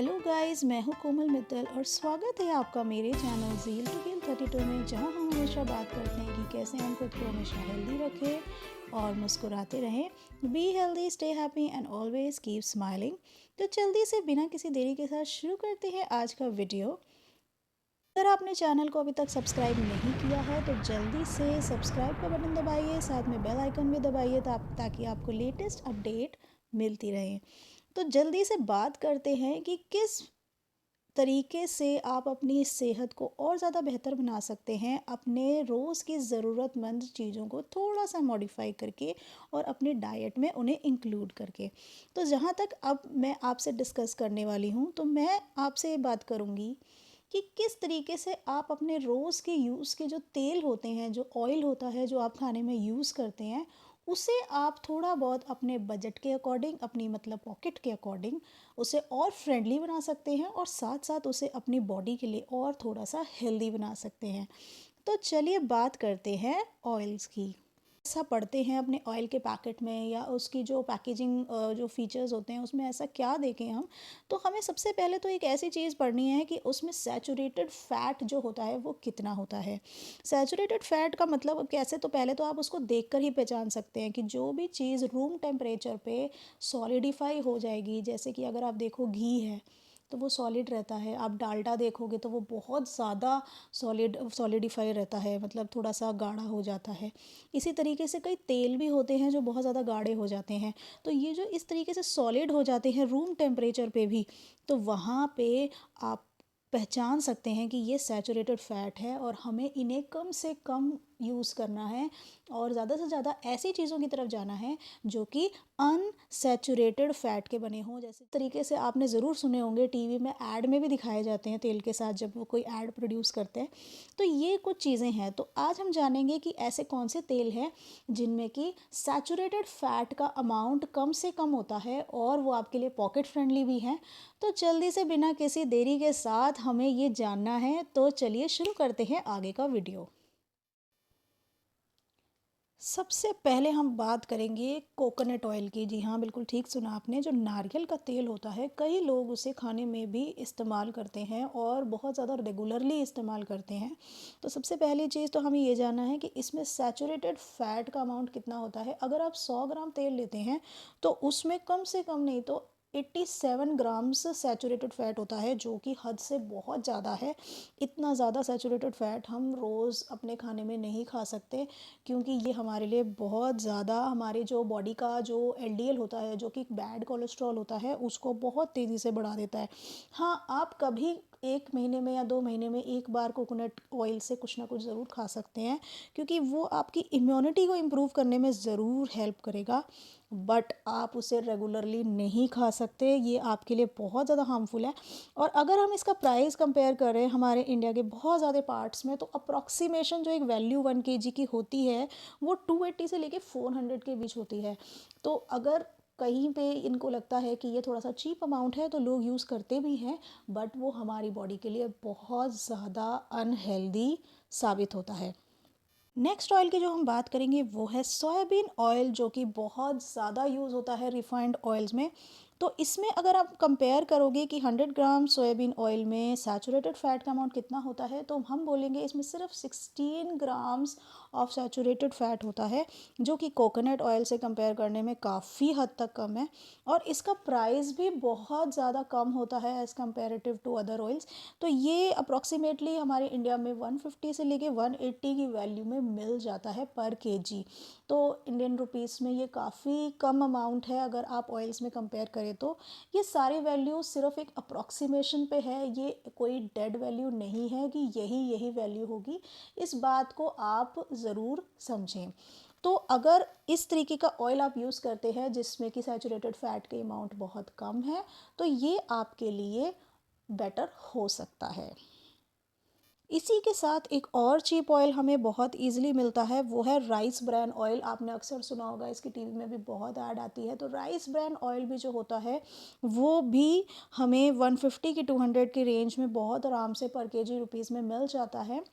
Hello guys, मैं हूँ कोमल मित्तल और स्वागत है आपका मेरे चैनल ज़ील टू गिल 32 में, जहाँ हम हमेशा बात करते हैं कि कैसे हम खुद को हमेशा हेल्दी रखें और मुस्कुराते रहें। B healthy, stay happy and always keep smiling. तो जल्दी से बिना किसी देरी के साथ शुरू करते हैं आज का वीडियो। अगर आपने चैनल को अभी तक सब्सक्राइब नहीं किया है तो जल्दी से सब्सक्राइब का बटन दबाइए, साथ में बेल आइकन भी दबाइए ताकि आपको लेटेस्ट अपडेट मिलती रहे। तो जल्दी से बात करते हैं कि किस तरीके से आप अपनी सेहत को और ज़्यादा बेहतर बना सकते हैं अपने रोज़ की ज़रूरतमंद चीज़ों को थोड़ा सा मॉडिफाई करके और अपने डाइट में उन्हें इंक्लूड करके। तो जहाँ तक अब मैं आपसे डिस्कस करने वाली हूँ, तो मैं आपसे ये बात करूँगी कि किस तरीके से आप अपने रोज़ के यूज़ के जो तेल होते हैं, जो ऑयल होता है, जो आप खाने में यूज़ करते हैं, उसे आप थोड़ा बहुत अपने बजट के अकॉर्डिंग, अपनी मतलब पॉकेट के अकॉर्डिंग उसे और फ्रेंडली बना सकते हैं और साथ साथ उसे अपनी बॉडी के लिए और थोड़ा सा हेल्दी बना सकते हैं। तो चलिए बात करते हैं ऑयल्स की। ऐसा पढ़ते हैं अपने ऑयल के पैकेट में या उसकी जो पैकेजिंग जो फीचर्स होते हैं उसमें ऐसा क्या देखें हम, तो हमें सबसे पहले तो एक ऐसी चीज़ पढ़नी है कि उसमें सैचुरेटेड फ़ैट जो होता है वो कितना होता है। सैचुरेटेड फ़ैट का मतलब अब कैसे, तो पहले तो आप उसको देखकर ही पहचान सकते हैं कि जो भी चीज़ रूम टेम्परेचर पे सॉलिडिफाई हो जाएगी, जैसे कि अगर आप देखो घी है तो वो सॉलिड रहता है, आप डालडा देखोगे तो वो बहुत ज़्यादा सॉलिडिफाई रहता है, मतलब थोड़ा सा गाढ़ा हो जाता है। इसी तरीके से कई तेल भी होते हैं जो बहुत ज़्यादा गाढ़े हो जाते हैं। तो ये जो इस तरीके से सॉलिड हो जाते हैं रूम टेम्परेचर पे भी, तो वहाँ पे आप पहचान सकते हैं कि ये सैचुरेटेड फ़ैट है और हमें इन्हें कम से कम यूज़ करना है और ज़्यादा से ज़्यादा ऐसी चीज़ों की तरफ जाना है जो कि अनसैचुरेटेड फ़ैट के बने हों। जैसे तरीके से आपने ज़रूर सुने होंगे, टीवी में ऐड में भी दिखाए जाते हैं तेल के साथ, जब वो कोई ऐड प्रोड्यूस करते हैं। तो ये कुछ चीज़ें हैं। तो आज हम जानेंगे कि ऐसे कौन से तेल हैं जिनमें कि सैचुरेटेड फ़ैट का अमाउंट कम से कम होता है और वो आपके लिए पॉकेट फ्रेंडली भी हैं। तो जल्दी से बिना किसी देरी के साथ हमें ये जानना है, तो चलिए शुरू करते हैं आगे का वीडियो। सबसे पहले हम बात करेंगे कोकोनट ऑयल की। जी हाँ, बिल्कुल ठीक सुना आपने। जो नारियल का तेल होता है, कई लोग उसे खाने में भी इस्तेमाल करते हैं और बहुत ज़्यादा रेगुलरली इस्तेमाल करते हैं। तो सबसे पहली चीज़ तो हमें ये जानना है कि इसमें सैचुरेटेड फ़ैट का अमाउंट कितना होता है। अगर आप 100 ग्राम तेल लेते हैं तो उसमें कम से कम नहीं तो 87 ग्राम्स सैचुरेटेड फ़ैट होता है, जो कि हद से बहुत ज़्यादा है। इतना ज़्यादा सैचुरेटेड फ़ैट हम रोज़ अपने खाने में नहीं खा सकते, क्योंकि ये हमारे लिए बहुत ज़्यादा हमारे जो बॉडी का जो एलडीएल होता है, जो कि बैड कोलेस्ट्रॉल होता है, उसको बहुत तेज़ी से बढ़ा देता है। हाँ, आप कभी 1 महीने में या 2 महीने में एक बार कोकोनट ऑयल से कुछ ना कुछ ज़रूर खा सकते हैं, क्योंकि वो आपकी इम्यूनिटी को इम्प्रूव करने में ज़रूर हेल्प करेगा। बट आप उसे रेगुलरली नहीं खा सकते, ये आपके लिए बहुत ज़्यादा हार्मफुल है। और अगर हम इसका प्राइस कंपेयर करें हमारे इंडिया के बहुत ज़्यादा पार्ट्स में, तो अप्रॉक्सीमेशन जो एक वैल्यू 1 केजी की होती है वो 280 से लेके 400 के बीच होती है। तो अगर कहीं पे इनको लगता है कि ये थोड़ा सा चीप अमाउंट है तो लोग यूज़ करते भी हैं, बट वो हमारी बॉडी के लिए बहुत ज़्यादा अनहेल्दी साबित होता है। नेक्स्ट ऑयल की जो हम बात करेंगे वो है सोयाबीन ऑयल, जो कि बहुत ज़्यादा यूज़ होता है रिफाइंड ऑयल्स में। तो इसमें अगर आप कंपेयर करोगे कि 100 ग्राम सोयाबीन ऑयल में सैचुरेटेड फ़ैट का अमाउंट कितना होता है, तो हम बोलेंगे इसमें सिर्फ 16 ग्राम्स ऑफ सैचुरेटेड फ़ैट होता है, जो कि कोकोनट ऑयल से कंपेयर करने में काफ़ी हद तक कम है। और इसका प्राइस भी बहुत ज़्यादा कम होता है as comparative to other oils. तो ये अप्रॉक्सीमेटली हमारे इंडिया में 150 से लेके 180 की वैल्यू में मिल जाता है पर केजी। तो इंडियन रुपीस में ये काफ़ी कम अमाउंट है अगर आप ऑयल्स में कंपेयर करें तो। ये सारी वैल्यू सिर्फ एक अप्रॉक्सीमेशन पे है, ये कोई डेड वैल्यू नहीं है कि यही यही वैल्यू होगी। इस बात को आप ज़रूर समझें। तो अगर इस तरीके का ऑयल आप यूज़ करते हैं जिसमें कि सैचुरेटेड फ़ैट के अमाउंट बहुत कम है, तो ये आपके लिए बेटर हो सकता है। इसी के साथ एक और चीप ऑयल हमें बहुत इजीली मिलता है, वो है राइस ब्रैन ऑयल। आपने अक्सर सुना होगा, इसकी टीवी में भी बहुत ऐड आती है। तो राइस ब्रैन ऑयल भी जो होता है वो भी हमें 150 की 200 की रेंज में बहुत आराम से पर केजी रुपीज़ में मिल जाता है।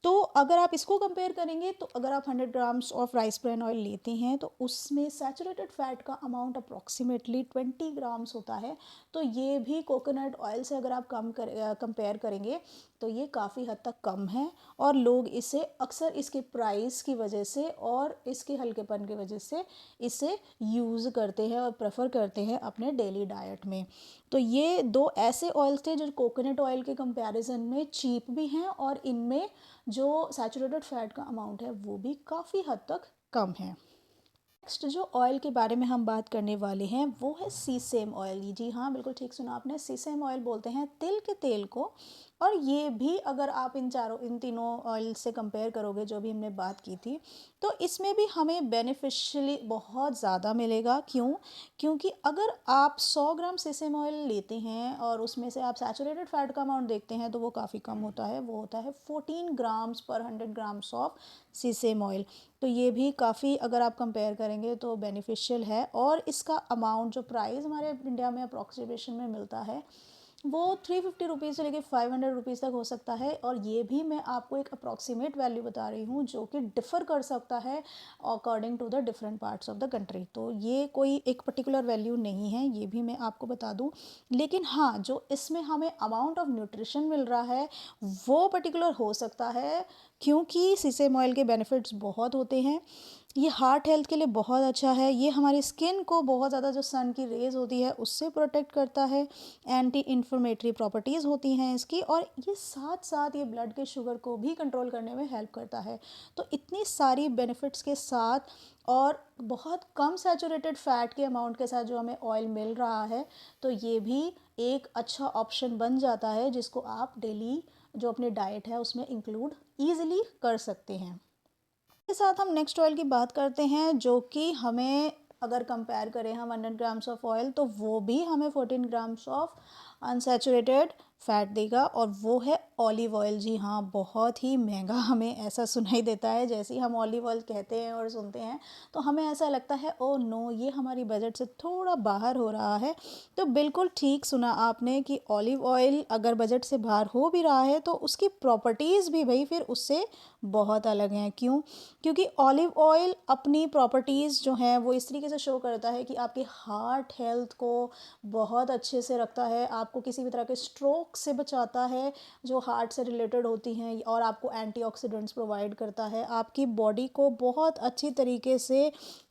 तो अगर आप इसको कंपेयर करेंगे तो अगर आप 100 grams of rice bran oil लेते हैं तो उसमें सैचुरेटेड फैट का अमाउंट अप्रॉक्सीमेटली 20 ग्राम्स होता है। तो ये भी कोकोनट ऑयल से अगर आप कंपेयर करेंगे तो ये काफ़ी हद तक कम है, और लोग इसे अक्सर इसके प्राइस की वजह से और इसके हल्केपन की वजह से इसे यूज़ करते हैं और प्रेफर करते हैं अपने डेली डाइट में। तो ये दो ऐसे ऑयल्स थे जो कोकोनट ऑयल के कंपैरिजन में चीप भी हैं, और इनमें जो सैचुरेटेड फैट का अमाउंट है वो भी काफ़ी हद तक कम है। नेक्स्ट जो ऑयल के बारे में हम बात करने वाले हैं वो है सीसेम ऑयल। जी हाँ, बिल्कुल ठीक सुना आपने, सीसेम ऑयल बोलते हैं तिल के तेल को। और ये भी अगर आप इन तीनों ऑयल से कंपेयर करोगे जो भी हमने बात की थी, तो इसमें भी हमें बेनिफिशियली बहुत ज़्यादा मिलेगा। क्यों? क्योंकि अगर आप 100 ग्राम सीसेम ऑयल लेते हैं और उसमें से आप सैचुरेटेड फैट का अमाउंट देखते हैं तो वो काफ़ी कम होता है, वो होता है 14 ग्राम्स पर 100 ग्राम्स ऑफ सीसेम ऑयल। तो ये भी काफ़ी अगर आप कंपेयर करेंगे तो बेनिफिशियल है, और इसका अमाउंट जो प्राइस हमारे इंडिया में अप्रॉक्सीमेशन में मिलता है वो 350 रुपीज़ से लेके 500 रुपीज़ तक हो सकता है। और ये भी मैं आपको एक अप्रॉक्सीमेट वैल्यू बता रही हूँ जो कि डिफ़र कर सकता है according to the different parts of the country. तो ये कोई एक पर्टिकुलर वैल्यू नहीं है, ये भी मैं आपको बता दूँ। लेकिन हाँ, जो इसमें हमें अमाउंट ऑफ न्यूट्रिशन मिल रहा है वो पर्टिकुलर हो सकता है, क्योंकि सीसेम ऑयल के बेनिफिट्स बहुत होते हैं। ये हार्ट हेल्थ के लिए बहुत अच्छा है, ये हमारी स्किन को बहुत ज़्यादा जो सन की रेज़ होती है उससे प्रोटेक्ट करता है, एंटी इन्फ्लेमेटरी प्रॉपर्टीज़ होती हैं इसकी, और ये साथ साथ ये ब्लड के शुगर को भी कंट्रोल करने में हेल्प करता है। तो इतनी सारी बेनिफिट्स के साथ और बहुत कम सैचुरेटेड फैट के अमाउंट के साथ जो हमें ऑयल मिल रहा है, तो ये भी एक अच्छा ऑप्शन बन जाता है जिसको आप डेली जो अपनी डाइट है उसमें इंक्लूड ईजिली कर सकते हैं। के साथ हम नेक्स्ट ऑयल की बात करते हैं, जो कि हमें अगर कंपेयर करें हम 100 ग्राम्स ऑफ ऑयल तो वो भी हमें 14 ग्राम्स ऑफ अनसैचुरेटेड फैट देगा, और वो है ऑलिव ऑयल। जी हाँ, बहुत ही महंगा हमें ऐसा सुनाई देता है। जैसे ही हम ऑलिव ऑयल कहते हैं और सुनते हैं तो हमें ऐसा लगता है ओ नो, ये हमारी बजट से थोड़ा बाहर हो रहा है। तो बिल्कुल ठीक सुना आपने कि ऑलिव ऑयल अगर बजट से बाहर हो भी रहा है तो उसकी प्रॉपर्टीज़ भी भाई फिर उससे बहुत अलग हैं। क्यों? क्योंकि ऑलिव ऑयल अपनी प्रॉपर्टीज़ जो हैं वो इस तरीके से शो करता है कि आपके हार्ट हेल्थ को बहुत अच्छे से रखता है, आपको किसी भी तरह के स्ट्रोक से बचाता है जो हार्ट से रिलेटेड होती हैं, और आपको एंटीऑक्सीडेंट्स प्रोवाइड करता है, आपकी बॉडी को बहुत अच्छी तरीके से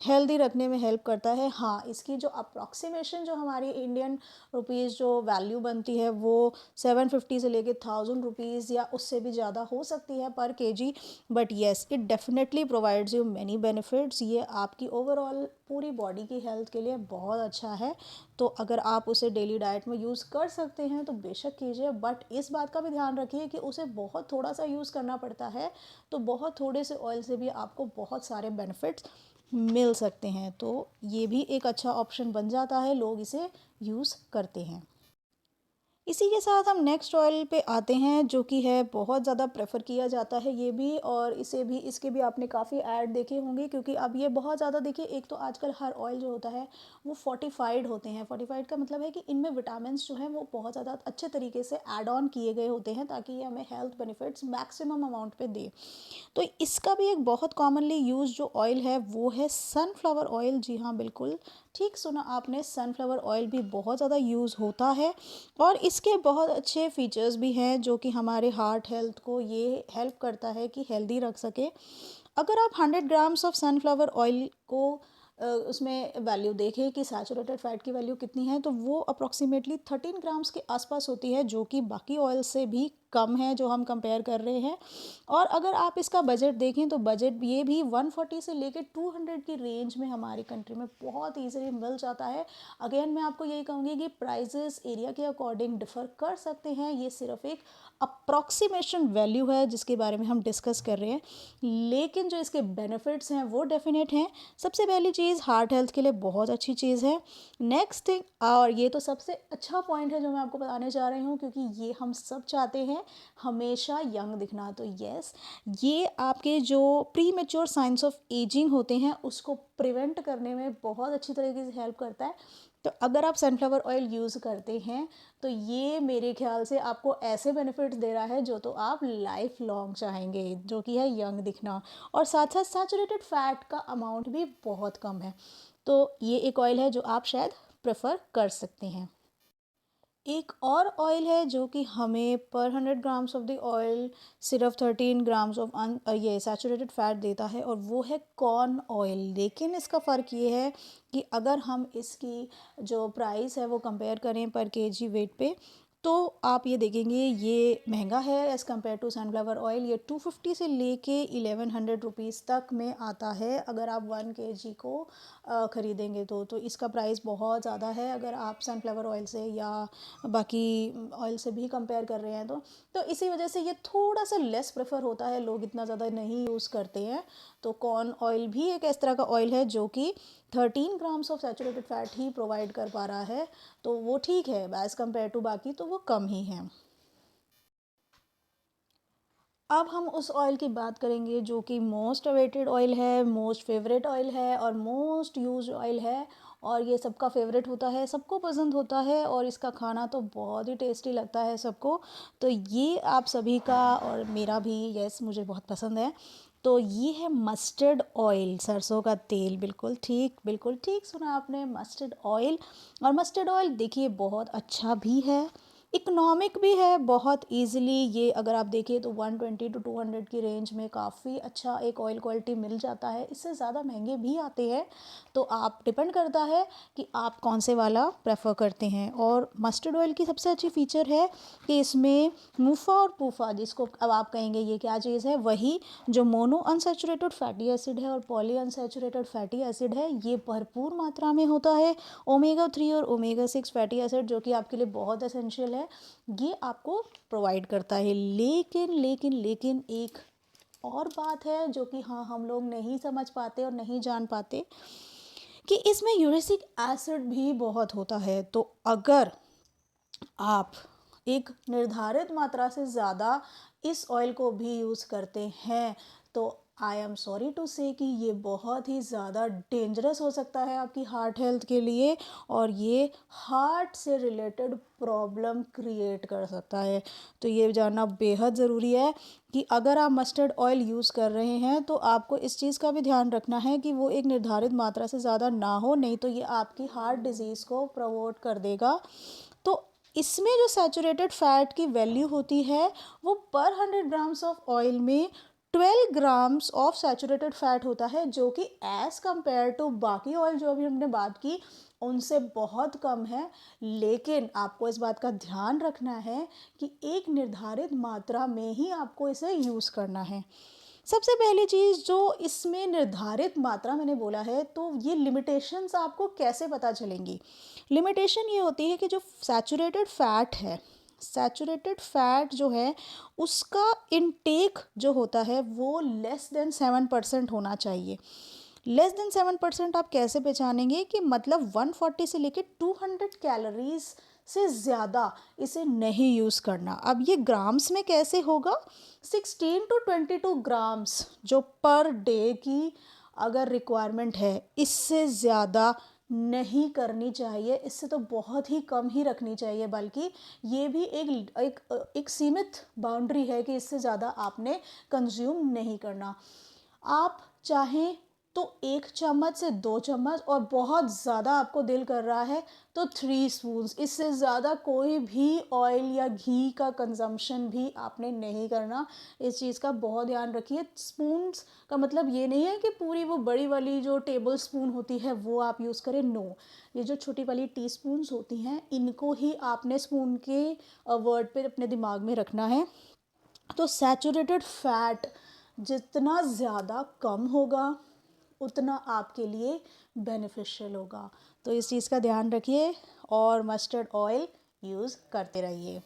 हेल्दी रखने में हेल्प करता है। हाँ, इसकी जो अप्रॉक्सीमेशन जो हमारी इंडियन रुपीज़ जो वैल्यू बनती है वो 750 से लेके 1000 रुपीज़ या उससे भी ज़्यादा हो सकती है पर KG. But yes, it definitely provides you many benefits. ये आपकी ओवरऑल पूरी बॉडी की हेल्थ के लिए बहुत अच्छा है। तो अगर आप उसे डेली डाइट में यूज़ कर सकते हैं तो बेशक कीजिए, बट इस बात का भी ध्यान रखिए कि उसे बहुत थोड़ा सा यूज़ करना पड़ता है। तो बहुत थोड़े से ऑयल से भी आपको बहुत सारे बेनिफिट्स मिल सकते हैं। तो ये भी एक अच्छा ऑप्शन बन जाता है, लोग इसे यूज़ करते हैं। इसी के साथ हम नेक्स्ट ऑयल पे आते हैं जो कि है बहुत ज़्यादा प्रेफर किया जाता है ये भी, और इसे भी इसके भी आपने काफ़ी ऐड देखे होंगे, क्योंकि अब ये बहुत ज़्यादा देखिए, एक तो आजकल हर ऑयल जो होता है वो फोर्टिफाइड होते हैं। फोर्टिफाइड का मतलब है कि इनमें विटामिन जो हैं वो बहुत ज़्यादा अच्छे तरीके से ऐड ऑन किए गए होते हैं ताकि ये हमें हेल्थ बेनिफिट्स मैक्सिमम अमाउंट पे दे। तो इसका भी एक बहुत कॉमनली यूज़ जो ऑयल है वो है सनफ्लावर ऑयल। जी हाँ, बिल्कुल ठीक सुना आपने, सनफ्लावर ऑयल भी बहुत ज़्यादा यूज़ होता है, और इसके बहुत अच्छे फीचर्स भी हैं जो कि हमारे हार्ट हेल्थ को ये हेल्प करता है कि हेल्दी रख सके। अगर आप 100 ग्राम्स ऑफ सनफ्लावर ऑयल को उसमें वैल्यू देखें कि सैचुरेटेड फैट की वैल्यू कितनी है, तो वो अप्रॉक्सीमेटली 13 ग्राम्स के आसपास होती है, जो कि बाकी ऑयल से भी कम है जो हम कंपेयर कर रहे हैं। और अगर आप इसका बजट देखें तो बजट ये भी 140 से लेके 200 की रेंज में हमारी कंट्री में बहुत ईजिली मिल जाता है। अगेन मैं आपको यही कहूँगी कि प्राइजेस एरिया के अकॉर्डिंग डिफ़र कर सकते हैं, ये सिर्फ एक अप्रॉक्सीमेशन वैल्यू है जिसके बारे में हम डिस्कस कर रहे हैं, लेकिन जो इसके बेनिफिट्स हैं वो डेफिनेट हैं। सबसे पहली चीज़, हार्ट हेल्थ के लिए बहुत अच्छी चीज़ है। नेक्स्ट थिंग, और ये तो सबसे अच्छा पॉइंट है जो मैं आपको बताने जा रही हूँ, क्योंकि ये हम सब चाहते हैं हमेशा यंग दिखना। तो यस, ये आपके जो pre mature science of ageing होते हैं उसको प्रिवेंट करने में बहुत अच्छी तरीके से हेल्प करता है। तो अगर आप सनफ्लावर ऑयल यूज़ करते हैं तो ये मेरे ख़्याल से आपको ऐसे बेनिफिट्स दे रहा है जो तो आप लाइफ लॉन्ग चाहेंगे, जो कि है यंग दिखना, और साथ साथ सैचुरेटेड फैट का अमाउंट भी बहुत कम है। तो ये एक ऑयल है जो आप शायद प्रेफर कर सकते हैं। एक और ऑयल है जो कि हमें पर 100 ग्राम्स ऑफ द ऑयल सिर्फ 13 ग्राम्स ऑफ ये सैचुरेटेड फैट देता है, और वो है कॉर्न ऑयल। लेकिन इसका फ़र्क ये है कि अगर हम इसकी जो प्राइस है वो कंपेयर करें पर केजी वेट पे, तो आप ये देखेंगे ये महंगा है as compare to sunflower oil. ये 250 से लेके 1100 रुपीज़ तक में आता है अगर आप 1 kg को ख़रीदेंगे तो इसका प्राइस बहुत ज़्यादा है अगर आप सनफ्लावर ऑयल से या बाकी ऑयल से भी कंपेयर कर रहे हैं तो इसी वजह से ये थोड़ा सा लेस प्रेफर होता है, लोग इतना ज़्यादा नहीं यूज़ करते हैं। तो कॉर्न ऑयल भी एक इस तरह का ऑयल है जो कि 13 grams of saturated fat he provide कर पा रहा है, तो वो ठीक है एज़ कम्पेयर टू बाकी, तो वो कम ही है। अब हम उस ऑयल की बात करेंगे जो कि मोस्ट अवेटेड ऑयल है, मोस्ट फेवरेट ऑयल है और मोस्ट यूज्ड ऑयल है, और ये सबका फेवरेट होता है, सबको पसंद होता है, और इसका खाना तो बहुत ही टेस्टी लगता है सबको। तो ये आप सभी का और मेरा भी, यस, मुझे बहुत पसंद है। तो ये है मस्टर्ड ऑयल, सरसों का तेल। बिल्कुल ठीक सुना आपने, मस्टर्ड ऑयल। और मस्टर्ड ऑयल देखिए बहुत अच्छा भी है, इकोनॉमिक भी है, बहुत इजीली ये अगर आप देखिए तो 120 टू 200 की रेंज में काफ़ी अच्छा एक ऑयल क्वालिटी मिल जाता है। इससे ज़्यादा महंगे भी आते हैं, तो आप डिपेंड करता है कि आप कौन से वाला प्रेफर करते हैं। और मस्टर्ड ऑयल की सबसे अच्छी फीचर है कि इसमें मुफा और पूफा, जिसको अब आप कहेंगे ये क्या चीज़ है, वही जो मोनो अनसैचुरेटेड फैटी एसिड है और पॉली अनसैचुरेटेड फैटी एसिड है, ये भरपूर मात्रा में होता है। ओमेगा 3 और ओमेगा 6 फैटी एसिड जो कि आपके लिए बहुत एसेंशियल है, ये आपको प्रोवाइड करता है। लेकिन एक और बात है जो कि हाँ हम लोग नहीं समझ पाते और नहीं जान पाते कि इसमें यूरिक एसिड भी बहुत होता है। तो अगर आप एक निर्धारित मात्रा से ज़्यादा इस ऑयल को भी यूज़ करते हैं तो आई एम सॉरी टू से कि ये बहुत ही ज़्यादा डेंजरस हो सकता है आपकी हार्ट हेल्थ के लिए, और ये हार्ट से रिलेटेड प्रॉब्लम क्रिएट कर सकता है। तो ये जानना बेहद ज़रूरी है कि अगर आप मस्टर्ड ऑयल यूज़ कर रहे हैं तो आपको इस चीज़ का भी ध्यान रखना है कि वो एक निर्धारित मात्रा से ज़्यादा ना हो, नहीं तो ये आपकी हार्ट डिजीज़ को प्रमोट कर देगा। तो इसमें जो सैचुरेटेड फैट की वैल्यू होती है वो पर 100 ग्राम्स ऑफ ऑयल में 12 ग्राम्स ऑफ सैचुरेटेड फैट होता है, जो कि एज़ कंपेयर टू बाकी ऑयल जो अभी हमने बात की उनसे बहुत कम है। लेकिन आपको इस बात का ध्यान रखना है कि एक निर्धारित मात्रा में ही आपको इसे यूज़ करना है। सबसे पहली चीज़ जो इसमें निर्धारित मात्रा मैंने बोला है, तो ये लिमिटेशंस आपको कैसे पता चलेंगी। लिमिटेशन ये होती है कि जो सैचुरेटेड फैट जो है उसका इनटेक जो होता है वो लेस देन 7% होना चाहिए। लेस देन 7% आप कैसे पहचानेंगे कि मतलब 140 से लेके 200 कैलोरीज से ज़्यादा इसे नहीं यूज़ करना। अब ये ग्राम्स में कैसे होगा, 16 टू 22 ग्राम्स जो पर डे की अगर रिक्वायरमेंट है, इससे ज़्यादा नहीं करनी चाहिए, इससे तो बहुत ही कम ही रखनी चाहिए। बल्कि ये भी एक सीमित बाउंड्री है कि इससे ज़्यादा आपने कंज्यूम नहीं करना। आप चाहें तो 1 चम्मच से 2 चम्मच, और बहुत ज़्यादा आपको दिल कर रहा है तो 3 स्पून्स, इससे ज़्यादा कोई भी ऑयल या घी का कंजम्पशन भी आपने नहीं करना। इस चीज़ का बहुत ध्यान रखिए। स्पून्स का मतलब ये नहीं है कि पूरी वो बड़ी वाली जो टेबल स्पून होती है वो आप यूज़ करें, नो। ये जो छोटी वाली टीस्पून्स होती हैं इनको ही आपने स्पून के वर्ड पे अपने दिमाग में रखना है। तो सैचुरेटेड फैट जितना ज़्यादा कम होगा उतना आपके लिए बेनिफिशियल होगा। तो इस चीज़ का ध्यान रखिए और मस्टर्ड ऑयल यूज़ करते रहिए।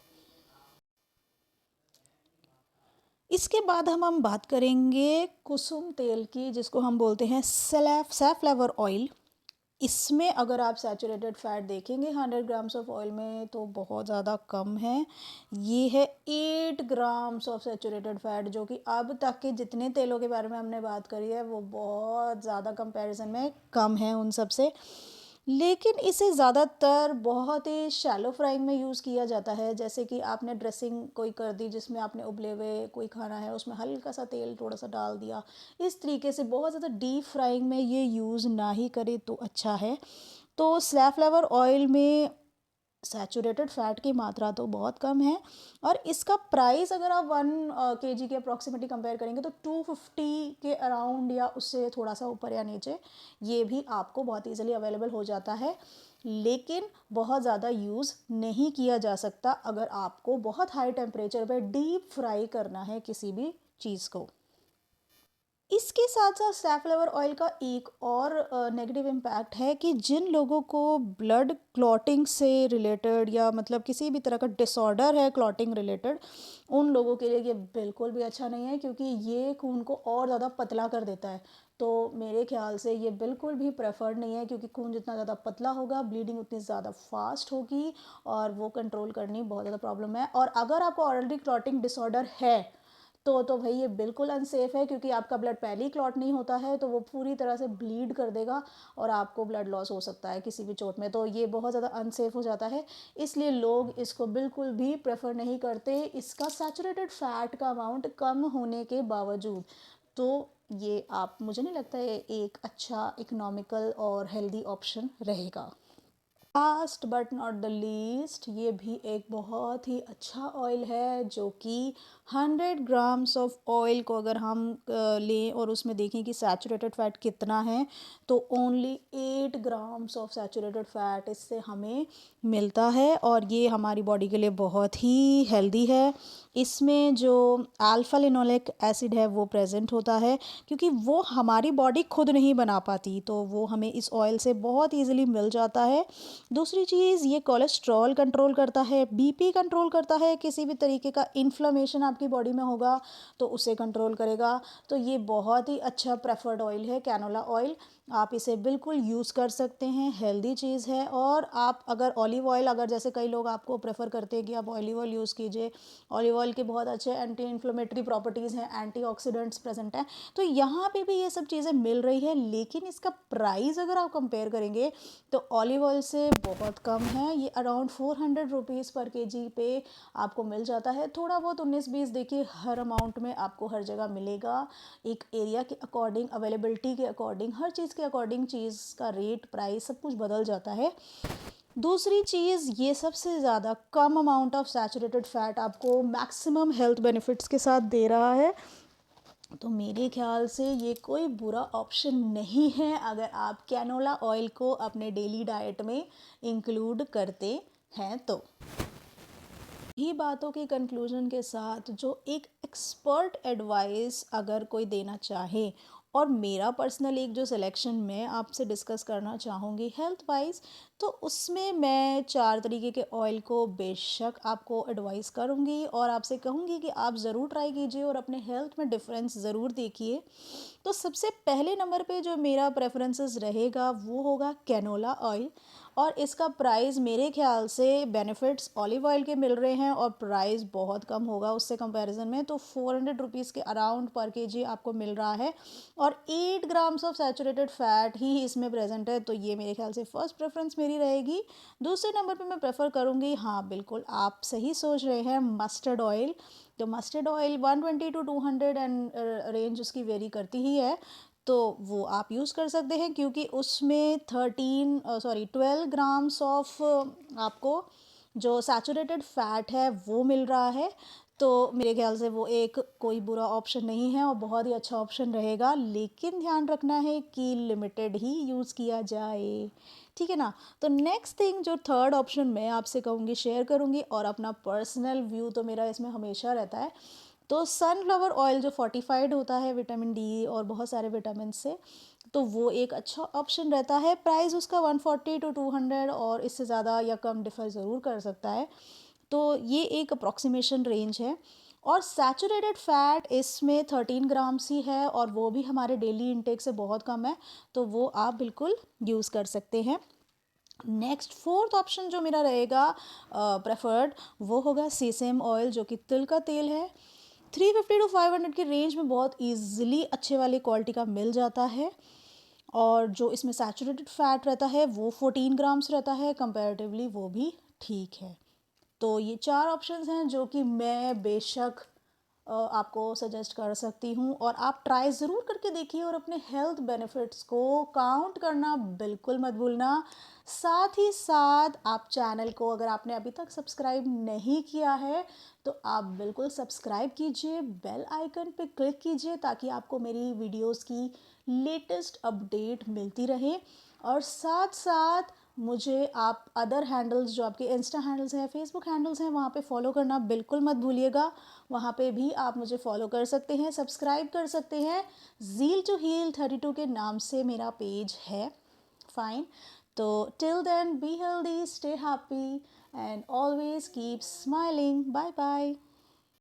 इसके बाद हम बात करेंगे कुसुम तेल की, जिसको हम बोलते हैं सैफलॉवर ऑयल। इसमें अगर आप सैचुरेटेड फैट देखेंगे 100 ग्राम्स ऑफ ऑयल में तो बहुत ज़्यादा कम है। ये है 8 ग्राम्स ऑफ सैचुरेटेड फैट, जो कि अब तक के जितने तेलों के बारे में हमने बात करी है वो बहुत ज़्यादा कंपैरिजन में कम है उन सब से। लेकिन इसे ज़्यादातर बहुत ही शैलो फ्राइंग में यूज़ किया जाता है। जैसे कि आपने ड्रेसिंग कोई कर दी जिसमें आपने उबले हुए कोई खाना है, उसमें हल्का सा तेल थोड़ा सा डाल दिया, इस तरीके से बहुत ज़्यादा डीप फ्राइंग में ये यूज़ ना ही करें तो अच्छा है। तो सनफ्लावर ऑयल में सैचुरेटेड फैट की मात्रा तो बहुत कम है, और इसका प्राइस अगर आप 1 kg के अप्रॉक्सीमेटली कंपेयर करेंगे तो 250 के अराउंड या उससे थोड़ा सा ऊपर या नीचे ये भी आपको बहुत इजीली अवेलेबल हो जाता है। लेकिन बहुत ज़्यादा यूज़ नहीं किया जा सकता अगर आपको बहुत हाई टेम्परेचर पे डीप फ्राई करना है किसी भी चीज़ को। इसके साथ साथ सैफलॉवर ऑयल का एक और नेगेटिव इम्पैक्ट है कि जिन लोगों को ब्लड क्लॉटिंग से रिलेटेड या मतलब किसी भी तरह का डिसऑर्डर है क्लॉटिंग रिलेटेड, उन लोगों के लिए ये बिल्कुल भी अच्छा नहीं है, क्योंकि ये खून को और ज़्यादा पतला कर देता है। तो मेरे ख्याल से ये बिल्कुल भी प्रेफर्ड नहीं है, क्योंकि खून जितना ज़्यादा पतला होगा ब्लीडिंग उतनी ज़्यादा फास्ट होगी, और वो कंट्रोल करनी बहुत ज़्यादा प्रॉब्लम है। और अगर आपको ऑलरेडी क्लॉटिंग डिसऑर्डर है तो भाई ये बिल्कुल अनसेफ है, क्योंकि आपका ब्लड पहले ही क्लॉट नहीं होता है तो वो पूरी तरह से ब्लीड कर देगा और आपको ब्लड लॉस हो सकता है किसी भी चोट में। तो ये बहुत ज़्यादा अनसेफ हो जाता है, इसलिए लोग इसको बिल्कुल भी प्रेफर नहीं करते, इसका सैचुरेटेड फैट का अमाउंट कम होने के बावजूद। तो ये आप, मुझे नहीं लगता है एक अच्छा इकोनॉमिकल और हेल्दी ऑप्शन रहेगा। Last but not the least, ये भी एक बहुत ही अच्छा ऑयल है जो कि 100 ग्राम्स ऑफ ऑयल को अगर हम लें और उसमें देखें कि सैचुरेटेड फैट कितना है, तो only 8 grams of saturated fat इससे हमें मिलता है, और ये हमारी बॉडी के लिए बहुत ही हेल्दी है। इसमें जो अल्फा लिनोलिक एसिड है वो प्रेजेंट होता है, क्योंकि वो हमारी बॉडी खुद नहीं बना पाती, तो वो हमें इस ऑयल से बहुत ईजिली मिल जाता है। दूसरी चीज़, ये कोलेस्ट्रॉल कंट्रोल करता है, बीपी कंट्रोल करता है, किसी भी तरीके का इन्फ्लेमेशन आपकी बॉडी में होगा तो उसे कंट्रोल करेगा। तो ये बहुत ही अच्छा प्रेफर्ड ऑयल है कैनोला ऑयल, आप इसे बिल्कुल यूज़ कर सकते हैं, हेल्दी चीज़ है। और आप अगर ऑलिव ऑयल, अगर जैसे कई लोग आपको प्रेफर करते हैं कि आप ऑलिव ऑयल यूज़ कीजिए, ऑलिव ऑयल के बहुत अच्छे एंटी इन्फ्लेमेटरी प्रॉपर्टीज़ हैं, एंटीऑक्सीडेंट्स प्रेजेंट हैं, तो यहाँ पे भी ये सब चीज़ें मिल रही है। लेकिन इसका प्राइस अगर आप कंपेयर करेंगे तो ऑलिव ऑयल से बहुत कम है, ये अराउंड 400 रुपीज़ पर kg पे आपको मिल जाता है। थोड़ा बहुत 19-20 देखिए हर अमाउंट में आपको हर जगह मिलेगा, एक एरिया के अकॉर्डिंग, अवेलेबिलिटी के अकॉर्डिंग, हर चीज़ के अकॉर्डिंग चीज़ का रेट, प्राइस सब कुछ बदल जाता है। दूसरी चीज़, ये सबसे ज़्यादा कम अमाउंट ऑफ सैचुरेटेड फैट आपको मैक्सिमम हेल्थ बेनिफिट्स के साथ दे रहा है। तो मेरे ख्याल से ये कोई बुरा ऑप्शन नहीं है अगर आप कैनोला ऑयल को अपने डेली डाइट में इंक्लूड करते हैं तो। ही बातों के कंक्लूजन के साथ, जो एक एक्सपर्ट एडवाइस अगर कोई देना चाहे, और मेरा पर्सनल एक जो सिलेक्शन मैं आपसे डिस्कस करना चाहूँगी हेल्थ वाइज, तो उसमें मैं 4 तरीके के ऑयल को बेशक आपको एडवाइस करूँगी और आपसे कहूँगी कि आप ज़रूर ट्राई कीजिए और अपने हेल्थ में डिफरेंस ज़रूर देखिए। तो सबसे पहले नंबर पे जो मेरा प्रेफरेंसेस रहेगा वो होगा कैनोला ऑयल, और इसका प्राइस मेरे ख्याल से बेनिफिट्स ऑलिव ऑयल के मिल रहे हैं और प्राइस बहुत कम होगा उससे कंपैरिजन में, तो 400 रुपीज़ के अराउंड पर kg आपको मिल रहा है, और 8 ग्राम्स ऑफ सैचुरेटेड फैट ही इसमें प्रेजेंट है। तो ये मेरे ख्याल से फर्स्ट प्रेफरेंस मेरी रहेगी। दूसरे नंबर पे मैं प्रेफर करूँगी, हाँ बिल्कुल आप सही सोच रहे हैं, मस्टर्ड ऑयल। तो mustard oil 120 to 200 and range उसकी वेरी करती ही है, तो वो आप यूज़ कर सकते हैं, क्योंकि उसमें 12 ग्राम्स ऑफ आपको जो सैचुरेटेड फैट है वो मिल रहा है। तो मेरे ख्याल से वो एक कोई बुरा ऑप्शन नहीं है और बहुत ही अच्छा ऑप्शन रहेगा, लेकिन ध्यान रखना है कि लिमिटेड ही यूज़ किया जाए, ठीक है ना। तो नेक्स्ट थिंग, जो थर्ड ऑप्शन मैं आपसे कहूँगी, शेयर करूँगी, और अपना पर्सनल व्यू तो मेरा इसमें हमेशा रहता है, तो सनफ्लावर ऑयल जो फोर्टिफाइड होता है विटामिन डी और बहुत सारे विटामिन से, तो वो एक अच्छा ऑप्शन रहता है। प्राइस उसका 140 to 200 और इससे ज़्यादा या कम डिफर ज़रूर कर सकता है, तो ये एक अप्रॉक्सीमेशन रेंज है। और सैचुरेटेड फैट इसमें 13 ग्राम्स ही है, और वो भी हमारे डेली इंटेक से बहुत कम है, तो वो आप बिल्कुल यूज़ कर सकते हैं। नेक्स्ट फोर्थ ऑप्शन जो मेरा रहेगा प्रेफर्ड, वो होगा सीसम ऑयल, जो कि तिल का तेल है। 350 to 500 की रेंज में बहुत ईजिली अच्छे वाली क्वालिटी का मिल जाता है, और जो इसमें सैचुरेटेड फैट रहता है वो 14 ग्राम्स रहता है, कंपैरेटिवली वो भी ठीक है। तो ये 4 ऑप्शंस हैं जो कि मैं बेशक आपको सजेस्ट कर सकती हूँ, और आप ट्राई ज़रूर करके देखिए और अपने हेल्थ बेनिफिट्स को काउंट करना बिल्कुल मत भूलना। साथ ही साथ आप चैनल को अगर आपने अभी तक सब्सक्राइब नहीं किया है तो आप बिल्कुल सब्सक्राइब कीजिए, बेल आइकन पे क्लिक कीजिए ताकि आपको मेरी वीडियोस की लेटेस्ट अपडेट मिलती रहे। और साथ साथ मुझे आप अदर हैंडल्स जो आपके इंस्टा हैंडल्स हैं, फेसबुक हैंडल्स हैं, वहाँ पे फॉलो करना बिल्कुल मत भूलिएगा। वहाँ पे भी आप मुझे फॉलो कर सकते हैं, सब्सक्राइब कर सकते हैं। ज़ील टू हील 32 के नाम से मेरा पेज है। फाइन। तो till then be healthy, stay happy and always keep smiling. Bye bye.